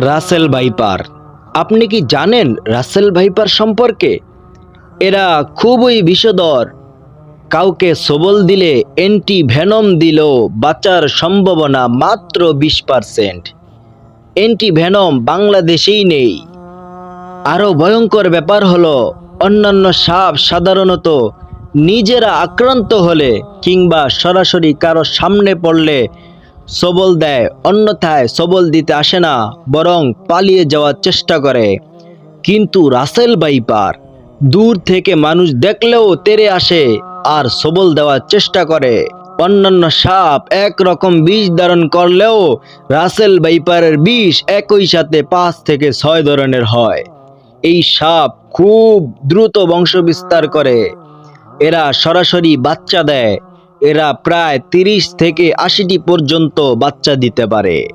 Russell viper. আপনি কি জানেন রাসেল ভাইপার সম্পর্কে? এরা খুবই বিষধর। কাউকে সবল দিলে অ্যান্টি ভেনম দিলেও বাঁচার সম্ভাবনা মাত্র 20%। অ্যান্টি ভেনম বাংলাদেশেই নেই। আরও ভয়ঙ্কর ব্যাপার হলো, অন্যান্য সাপ সাধারণত নিজেরা আক্রান্ত হলে কিংবা সরাসরি কারো সামনে পড়লে সবল দেয়, অন্যথায় সবল দিতে আসে না, বরং পালিয়ে যাওয়ার চেষ্টা করে। কিন্তু রাসেল ভাইপার দূর থেকে মানুষ দেখলেও তেড়ে আসে আর সবল দেওয়ার চেষ্টা করে। অন্যান্য সাপ একরকম বিষ ধারণ করলেও রাসেল ভাইপারের বিষ একই সাথে 5 থেকে 6 ধরনের হয়। এই সাপ খুব দ্রুত বংশবিস্তার করে। এরা সরাসরি বাচ্চা দেয়। এরা প্রায় 30 থেকে 80টি পর্যন্ত বাচ্চা দিতে পারে।